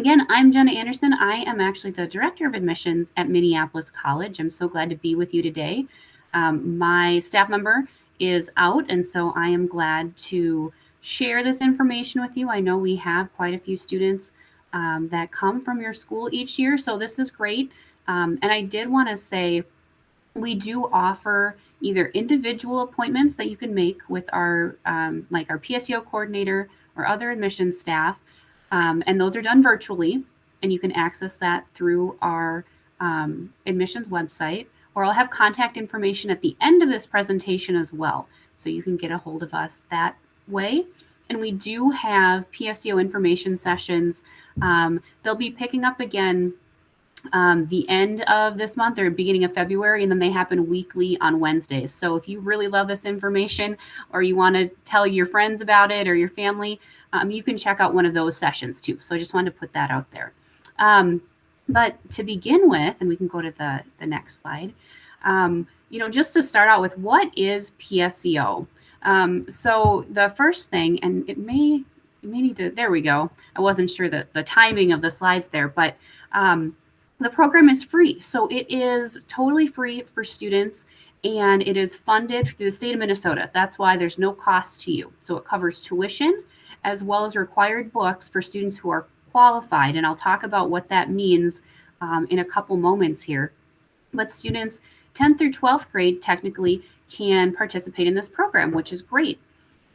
Again, I'm Jenna Anderson. I am actually the Director of Admissions at Minneapolis College. I'm so glad to be with you today. My staff member is out, and so I am glad to share this information with you. I know we have quite a few students that come from your school each year, so this is great. And I did want to say we do offer either individual appointments that you can make with our like our PSEO coordinator or other admissions staff, and those are done virtually, and you can access that through our admissions website, or I'll have contact information at the end of this presentation as well, so you can get a hold of us that way. And we do have PSEO information sessions. They'll be picking up again the end of this month or beginning of February, and then they happen weekly on Wednesdays. So if you really love this information or you want to tell your friends about it or your family, you can check out one of those sessions too. So I just wanted to put that out there. But to begin with, and we can go to the next slide, just to start out with, what is PSEO? So the first thing, and it may need to, there we go. I wasn't sure that the timing of the slides there, but the program is free. So it is totally free for students, and it is funded through the state of Minnesota. That's why there's no cost to you. So it covers tuition as well as required books for students who are qualified. And I'll talk about what that means in a couple moments here. But students 10th through 12th grade technically can participate in this program, which is great.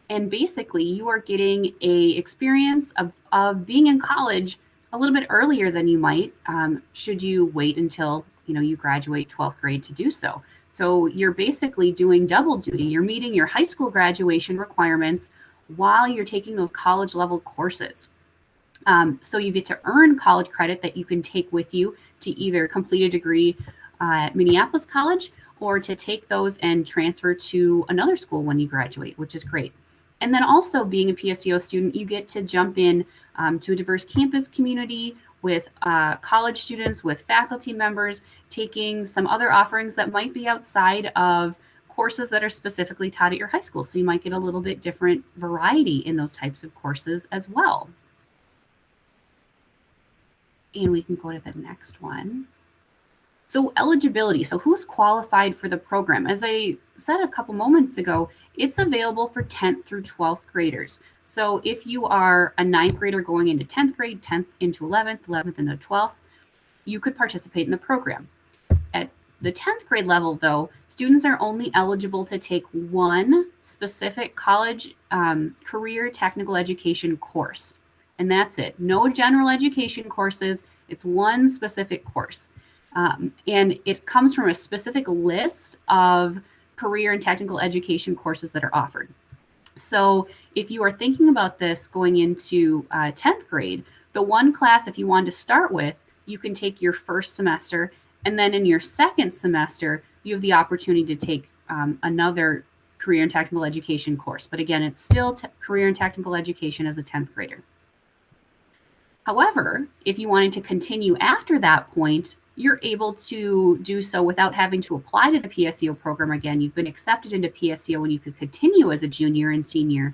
And basically you are getting a experience of being in college a little bit earlier than you might, should you wait until you graduate 12th grade to do so. So you're basically doing double duty. You're meeting your high school graduation requirements while you're taking those college level courses. So you get to earn college credit that you can take with you to either complete a degree at Minneapolis College or to take those and transfer to another school when you graduate, which is great. And then also being a PSEO student, you get to jump in to a diverse campus community with college students, with faculty members, taking some other offerings that might be outside of courses that are specifically taught at your high school. So you might get a little bit different variety in those types of courses as well. And we can go to the next one. So eligibility, so who's qualified for the program? As I said a couple moments ago, it's available for 10th through 12th graders. So if you are a 9th grader going into 10th grade, 10th into 11th, 11th into 12th, you could participate in the program. At the 10th grade level though, students are only eligible to take one specific college career technical education course. And that's it. No general education courses, it's one specific course. And it comes from a specific list of career and technical education courses that are offered. So if you are thinking about this going into 10th grade, the one class, if you want to start with, you can take your first semester, and then in your second semester, you have the opportunity to take another career and technical education course. But again, it's still career and technical education as a 10th grader. However, if you wanted to continue after that point, you're able to do so without having to apply to the PSEO program again. You've been accepted into PSEO and you could continue as a junior and senior,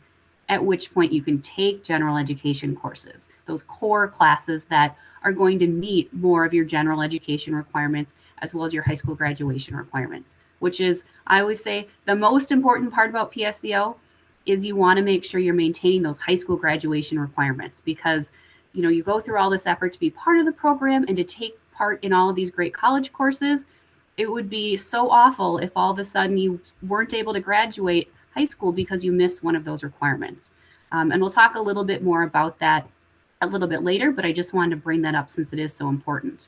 at which point you can take general education courses, those core classes that are going to meet more of your general education requirements as well as your high school graduation requirements, which is, I always say, the most important part about PSEO is you want to make sure you're maintaining those high school graduation requirements, because you go through all this effort to be part of the program and to take part in all of these great college courses. It would be so awful if all of a sudden you weren't able to graduate high school because you missed one of those requirements. And we'll talk a little bit more about that a little bit later, but I just wanted to bring that up since it is so important.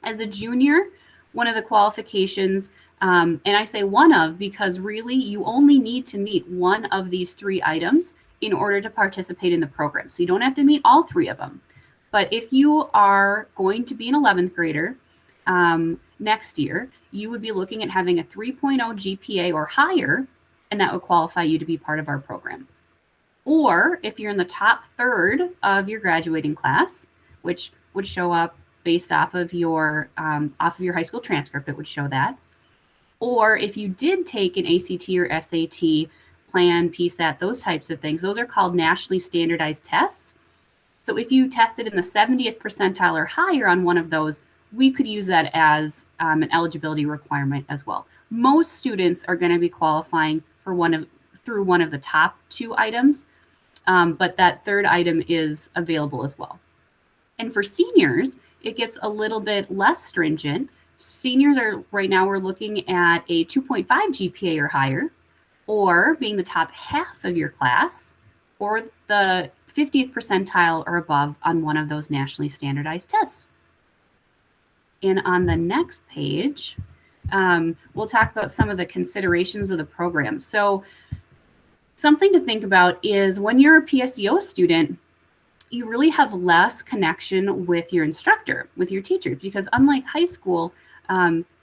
As a junior, one of the qualifications, and I say one of because really you only need to meet one of these three items in order to participate in the program. So you don't have to meet all three of them. But if you are going to be an 11th grader next year, you would be looking at having a 3.0 GPA or higher, and that would qualify you to be part of our program. Or if you're in the top third of your graduating class, which would show up based off of your high school transcript, it would show that. Or if you did take an ACT or SAT, plan, PSAT, those types of things, those are called nationally standardized tests. So if you tested in the 70th percentile or higher on one of those, we could use that as an eligibility requirement as well. Most students are going to be qualifying for through one of the top two items, but that third item is available as well. And for seniors, it gets a little bit less stringent. Seniors are right now, we're looking at a 2.5 GPA or higher, or being the top half of your class, or the 50th percentile or above on one of those nationally standardized tests. And on the next page, we'll talk about some of the considerations of the program. So something to think about is when you're a PSEO student, you really have less connection with your instructor, with your teachers, because unlike high school,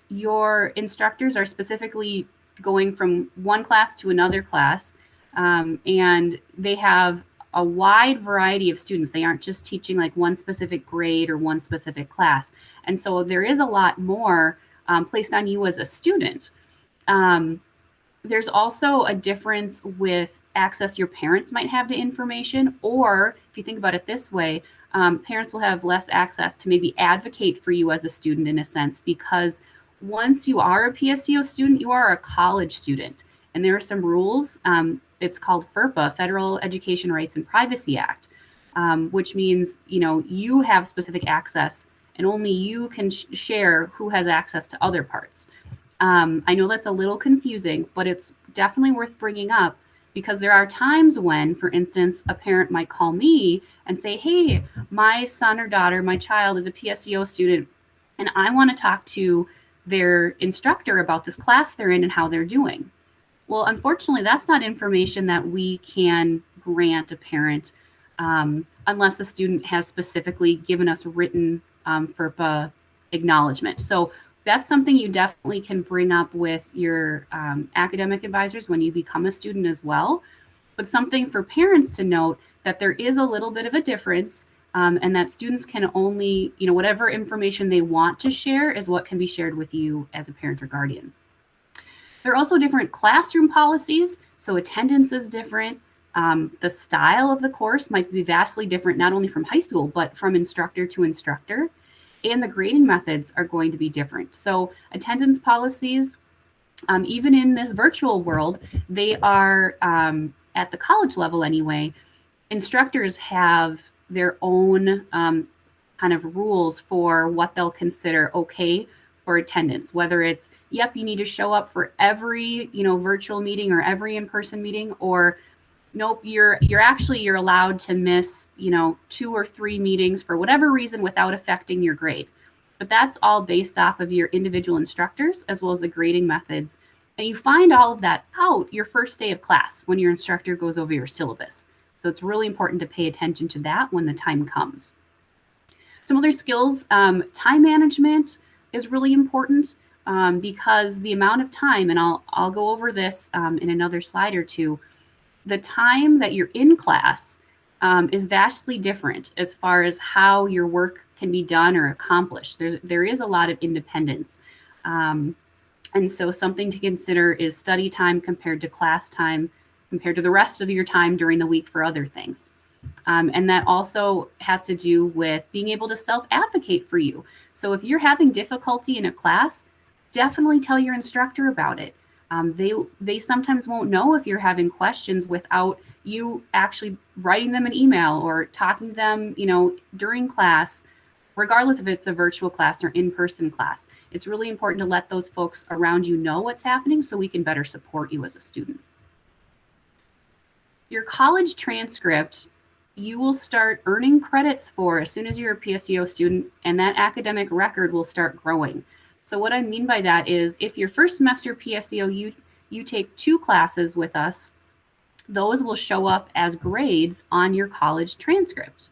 your instructors are specifically going from one class to another class, and they have a wide variety of students. They aren't just teaching like one specific grade or one specific class. And so there is a lot more placed on you as a student. There's also a difference with access your parents might have to information, or if you think about it this way, parents will have less access to maybe advocate for you as a student in a sense, because once you are a PSEO student, you are a college student. And there are some rules. It's called FERPA, Federal Education Rights and Privacy Act, which means, you have specific access and only you can share who has access to other parts. I know that's a little confusing, but it's definitely worth bringing up, because there are times when, for instance, a parent might call me and say, hey, my son or daughter, my child is a PSEO student, and I want to talk to their instructor about this class they're in and how they're doing. Well, unfortunately, that's not information that we can grant a parent unless a student has specifically given us written FERPA acknowledgement. So that's something you definitely can bring up with your academic advisors when you become a student as well. But something for parents to note, that there is a little bit of a difference, and that students can only, whatever information they want to share is what can be shared with you as a parent or guardian. There are also different classroom policies, so attendance is different. The style of the course might be vastly different, not only from high school, but from instructor to instructor. And the grading methods are going to be different. So attendance policies, even in this virtual world, they are at the college level anyway. Instructors have their own kind of rules for what they'll consider okay for attendance, whether it's, yep, you need to show up for every, virtual meeting or every in-person meeting, or nope, you're allowed to miss, 2 or 3 meetings for whatever reason without affecting your grade. But that's all based off of your individual instructors as well as the grading methods. And you find all of that out your first day of class when your instructor goes over your syllabus. So it's really important to pay attention to that when the time comes. Some other skills, time management is really important because the amount of time, and I'll go over this in another slide or two, the time that you're in class is vastly different as far as how your work can be done or accomplished. There is a lot of independence. And so something to consider is study time compared to class time, compared to the rest of your time during the week for other things. And that also has to do with being able to self-advocate for you. So if you're having difficulty in a class, definitely tell your instructor about it. They sometimes won't know if you're having questions without you actually writing them an email or talking to them, during class, regardless if it's a virtual class or in-person class. It's really important to let those folks around you know what's happening so we can better support you as a student. Your college transcript, you will start earning credits for as soon as you're a PSEO student, and that academic record will start growing. So what I mean by that is if your first semester PSEO, you take 2 classes with us, those will show up as grades on your college transcript.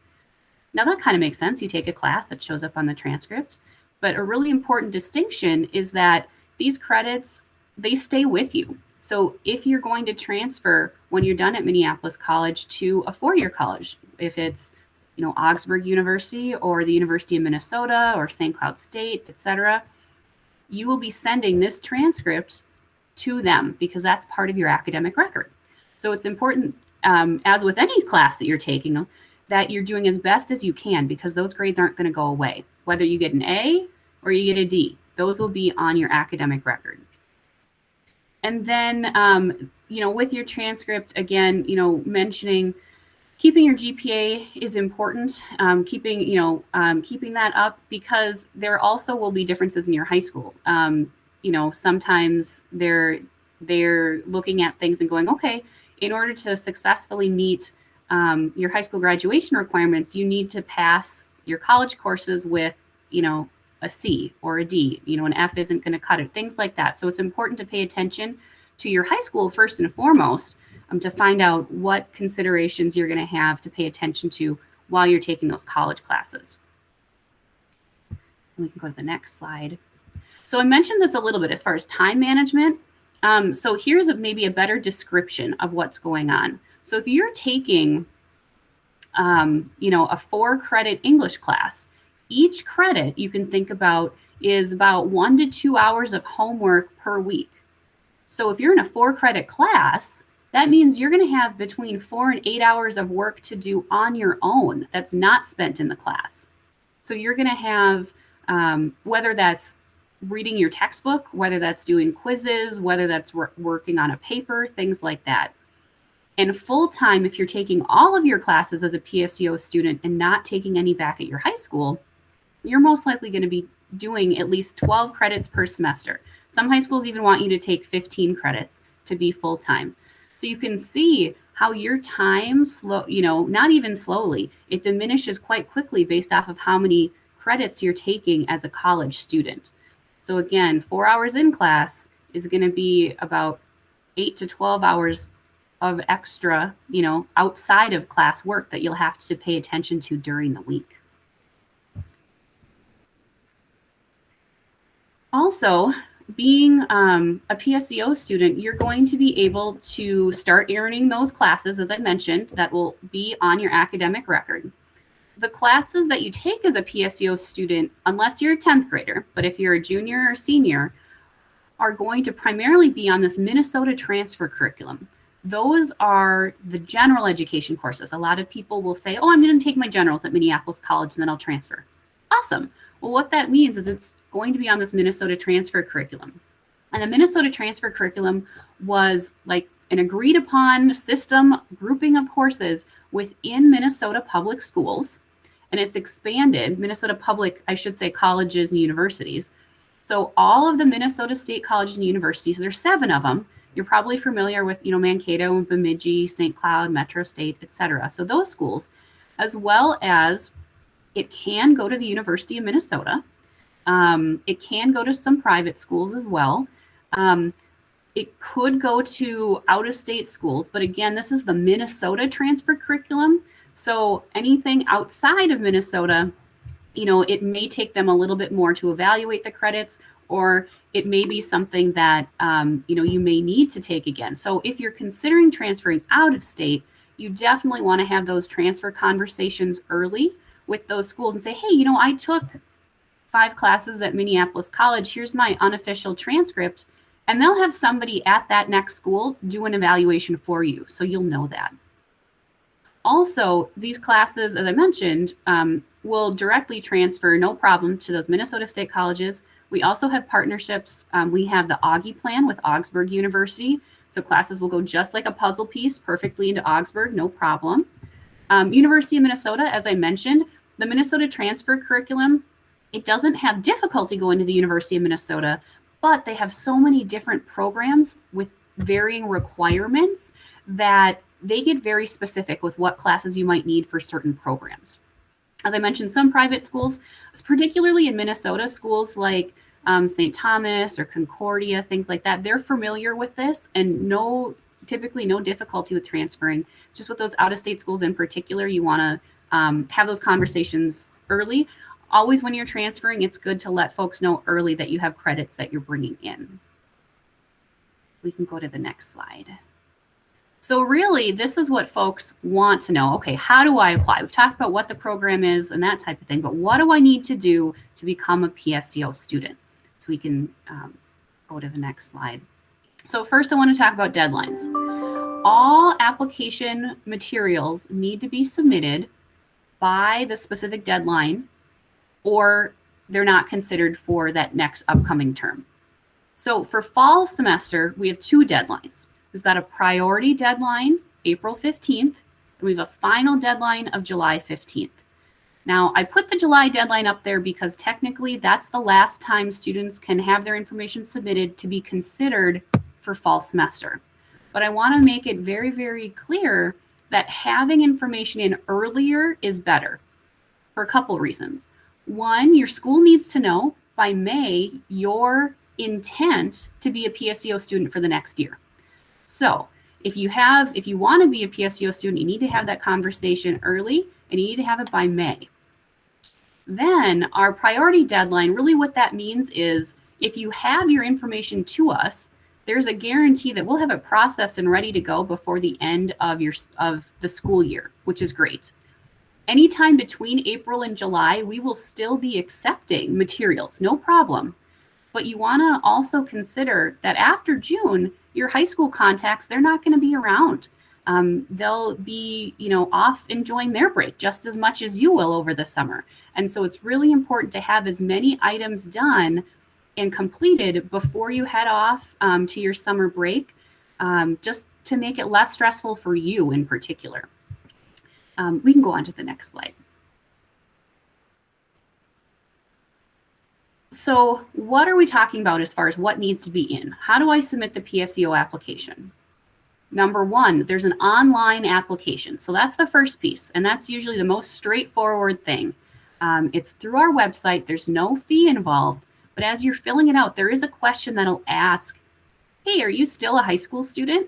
Now that kind of makes sense. You take a class that shows up on the transcript, but a really important distinction is that these credits, they stay with you. So if you're going to transfer when you're done at Minneapolis College to a 4-year college, if it's, Augsburg University or the University of Minnesota or St. Cloud State, etc., you will be sending this transcript to them because that's part of your academic record. So it's important, as with any class that you're taking, that you're doing as best as you can, because those grades aren't going to go away. Whether you get an A or you get a D, those will be on your academic record. And then, with your transcript, again, mentioning keeping your GPA is important. Keeping that up, because there also will be differences in your high school. Sometimes they're looking at things and going, okay, in order to successfully meet your high school graduation requirements, you need to pass your college courses with, a C or a D. An F isn't going to cut it. Things like that. So it's important to pay attention to your high school first and foremost, to find out what considerations you're going to have to pay attention to while you're taking those college classes. We can go to the next slide. So I mentioned this a little bit as far as time management. So here's maybe a better description of what's going on. So if you're taking, a 4-credit English class, each credit you can think about is about 1 to 2 hours of homework per week. So if you're in a 4-credit class, that means you're going to have between 4 and 8 hours of work to do on your own that's not spent in the class. So you're going to have, whether that's reading your textbook, whether that's doing quizzes, whether that's working on a paper, things like that. And full-time, if you're taking all of your classes as a PSEO student and not taking any back at your high school, you're most likely going to be doing at least 12 credits per semester. Some high schools even want you to take 15 credits to be full-time. So you can see how your time, not even slowly, it diminishes quite quickly based off of how many credits you're taking as a college student. So again, 4 hours in class is going to be about 8 to 12 hours of extra, outside of class work that you'll have to pay attention to during the week. Also, being a PSEO student, you're going to be able to start earning those classes, as I mentioned, that will be on your academic record. The classes that you take as a PSEO student, unless you're a 10th grader, but if you're a junior or senior, are going to primarily be on this Minnesota transfer curriculum. Those are the general education courses. A lot of people will say, oh, I'm going to take my generals at Minneapolis College and then I'll transfer. Awesome. Well, what that means is it's going to be on this Minnesota transfer curriculum. And the Minnesota transfer curriculum was like an agreed upon system grouping of courses within Minnesota public schools. And it's expanded, Minnesota public, I should say, colleges and universities. So all of the Minnesota state colleges and universities, there's 7 of them. You're probably familiar with, Mankato and Bemidji, St. Cloud, Metro State, etc. So those schools, as well as it can go to the University of Minnesota. It can go to some private schools as well. It could go to out-of-state schools, but again, this is the Minnesota transfer curriculum. So anything outside of Minnesota, it may take them a little bit more to evaluate the credits, or it may be something that, you may need to take again. So if you're considering transferring out of state, you definitely want to have those transfer conversations early with those schools and say, hey, I took 5 classes at Minneapolis College. Here's my unofficial transcript. And they'll have somebody at that next school do an evaluation for you, so you'll know that. Also, these classes, as I mentioned, will directly transfer, no problem, to those Minnesota State colleges. We also have partnerships. We have the Augie plan with Augsburg University. So classes will go just like a puzzle piece perfectly into Augsburg, no problem. University of Minnesota, as I mentioned, the Minnesota transfer curriculum, it doesn't have difficulty going to the University of Minnesota, but they have so many different programs with varying requirements that they get very specific with what classes you might need for certain programs. As I mentioned, some private schools, particularly in Minnesota, schools like St. Thomas or Concordia, things like that, they're familiar with this and typically no difficulty with transferring. Just with those out-of-state schools in particular, you want to have those conversations early. Always when you're transferring, it's good to let folks know early that you have credits that you're bringing in. We can go to the next slide. So really, this is what folks want to know. Okay, how do I apply? We've talked about what the program is and that type of thing, but what do I need to do to become a PSEO student? So we can go to the next slide. So first I want to talk about deadlines. All application materials need to be submitted by the specific deadline, or they're not considered for that next upcoming term. So for fall semester, we have two deadlines. We've got a priority deadline, April 15th, and we have a final deadline of July 15th. Now, I put the July deadline up there because technically that's the last time students can have their information submitted to be considered for fall semester. But I want to make it very, very clear that having information in earlier is better for a couple reasons. One, your school needs to know by May your intent to be a PSEO student for the next year. So if you want to be a PSEO student, you need to have that conversation early, and you need to have it by May. Then our priority deadline, really what that means is if you have your information to us, there's a guarantee that we'll have it processed and ready to go before the end of the school year, which is great. Anytime between April and July, we will still be accepting materials, no problem. But you want to also consider that after June, your high school contacts, they're not going to be around. They'll be, off enjoying their break just as much as you will over the summer. And so it's really important to have as many items done and completed before you head off to your summer break, just to make it less stressful for you in particular. We can go on to the next slide. So what are we talking about as far as what needs to be in? How do I submit the PSEO application? Number one, there's an online application. So that's the first piece, and that's usually the most straightforward thing. It's through our website. There's no fee involved, but as you're filling it out, there is a question that'll ask, hey, are you still a high school student?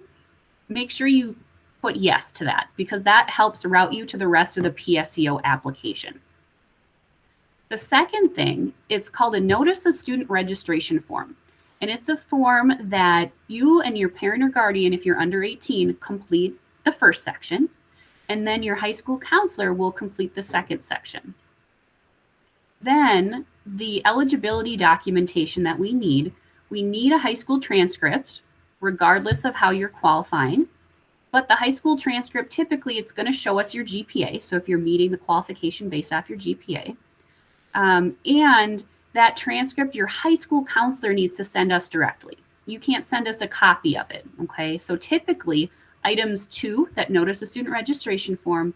Make sure you put yes to that, because that helps route you to the rest of the PSEO application. The second thing, it's called a Notice of Student Registration Form. And it's a form that you and your parent or guardian, if you're under 18, complete the first section. And then your high school counselor will complete the second section. Then the eligibility documentation that we need a high school transcript, regardless of how you're qualifying. But the high school transcript, typically it's going to show us your GPA. So if you're meeting the qualification based off your GPA. And that transcript, your high school counselor needs to send us directly. You can't send us a copy of it, okay? So typically, items 2, that Notice of Student Registration Form,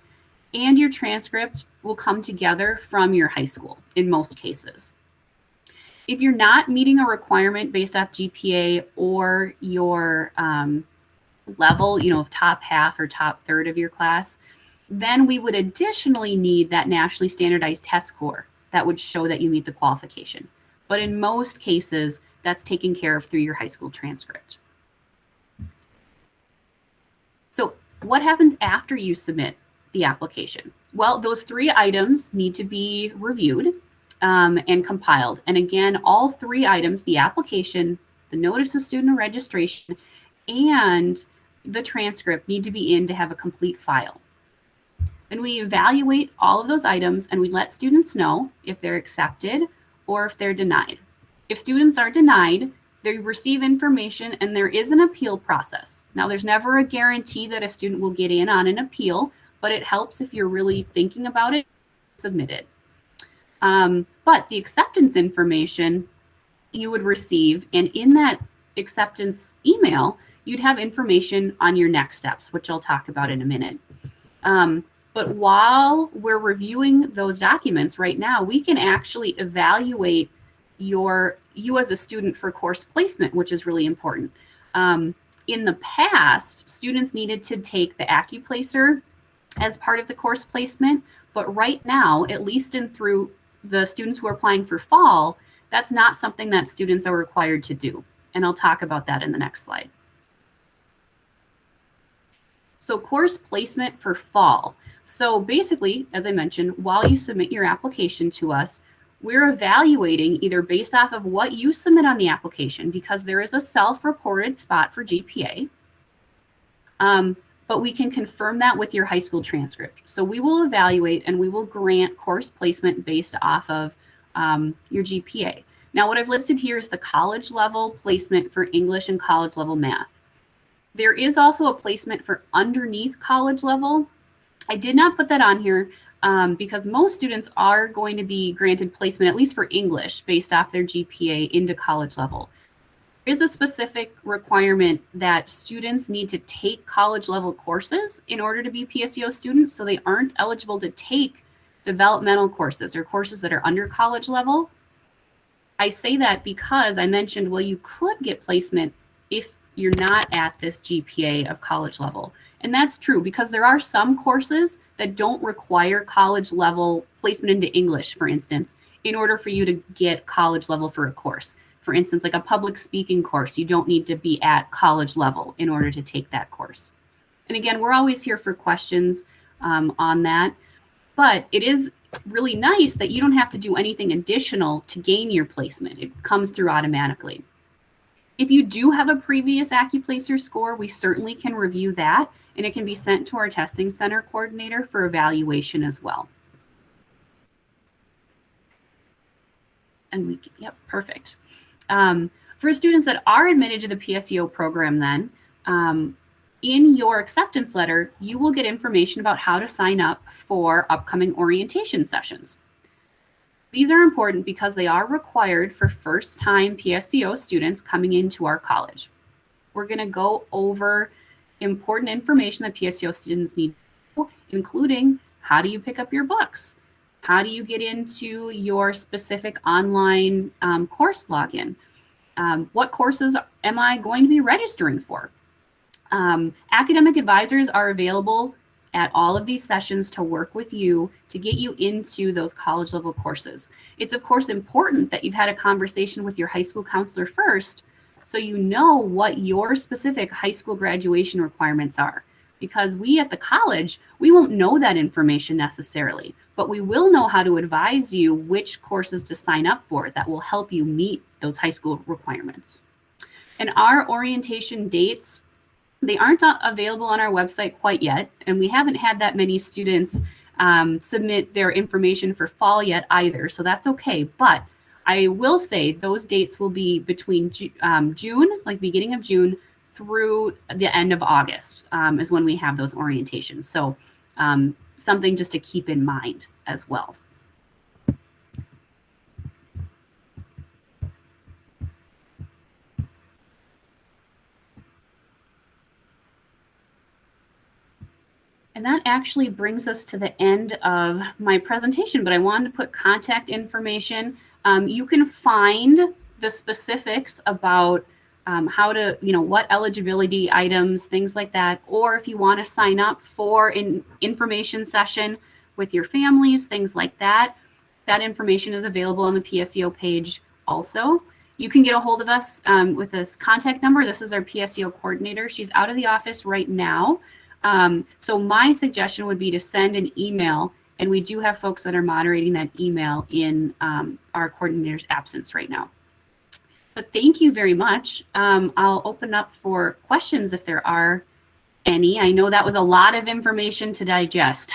and your transcript will come together from your high school in most cases. If you're not meeting a requirement based off GPA or your level, top half or top third of your class, then we would additionally need that nationally standardized test score that would show that you meet the qualification. But in most cases, that's taken care of through your high school transcript. So what happens after you submit the application? Well, those 3 items need to be reviewed and compiled. And again, all 3 items, the application, the Notice of Student Registration, and the transcript need to be in to have a complete file. Then we evaluate all of those items and we let students know if they're accepted or if they're denied. If students are denied, they receive information and there is an appeal process. Now, there's never a guarantee that a student will get in on an appeal, but it helps if you're really thinking about it, submit it. But the acceptance information you would receive, and in that acceptance email, you'd have information on your next steps, which I'll talk about in a minute. But while we're reviewing those documents right now, we can actually evaluate you as a student for course placement, which is really important. In the past, students needed to take the AccuPlacer as part of the course placement, but right now, at least through the students who are applying for fall, that's not something that students are required to do. And I'll talk about that in the next slide. So course placement for fall. So basically, as I mentioned, while you submit your application to us, we're evaluating either based off of what you submit on the application, because there is a self-reported spot for GPA, but we can confirm that with your high school transcript. So we will evaluate and we will grant course placement based off of your GPA. Now, what I've listed here is the college level placement for English and college level math. There is also a placement for underneath college level. I did not put that on here because most students are going to be granted placement, at least for English, based off their GPA into college level. There is a specific requirement that students need to take college level courses in order to be PSEO students, so they aren't eligible to take developmental courses or courses that are under college level. I say that because I mentioned, well, you could get placement if you're not at this GPA of college level. And that's true because there are some courses that don't require college level placement into English, for instance, in order for you to get college level for a course. For instance, like a public speaking course, you don't need to be at college level in order to take that course. And again, we're always here for questions on that. But it is really nice that you don't have to do anything additional to gain your placement. It comes through automatically. If you do have a previous AccuPlacer score, we certainly can review that, and it can be sent to our testing center coordinator for evaluation as well. And yep, perfect. For students that are admitted to the PSEO program then, in your acceptance letter, you will get information about how to sign up for upcoming orientation sessions. These are important because they are required for first-time PSEO students coming into our college. We're going to go over important information that PSEO students need, including how do you pick up your books? How do you get into your specific online course login? What courses am I going to be registering for? Academic advisors are available at all of these sessions to work with you to get you into those college level courses. It's of course important that you've had a conversation with your high school counselor first, so you know what your specific high school graduation requirements are. Because we at the college, we won't know that information necessarily, but we will know how to advise you which courses to sign up for that will help you meet those high school requirements. And our orientation dates, they aren't available on our website quite yet, and we haven't had that many students submit their information for fall yet either, so that's okay. But I will say those dates will be between June, like beginning of June, through the end of August is when we have those orientations. So something just to keep in mind as well. And that actually brings us to the end of my presentation, but I wanted to put contact information. You can find the specifics about how to, what eligibility items, things like that, or if you want to sign up for an information session with your families, things like that, that information is available on the PSEO page also. You can get a hold of us with this contact number. This is our PSEO coordinator. She's out of the office right now. So my suggestion would be to send an email, and we do have folks that are moderating that email in our coordinator's absence right now. But thank you very much. I'll open up for questions if there are any. I know that was a lot of information to digest.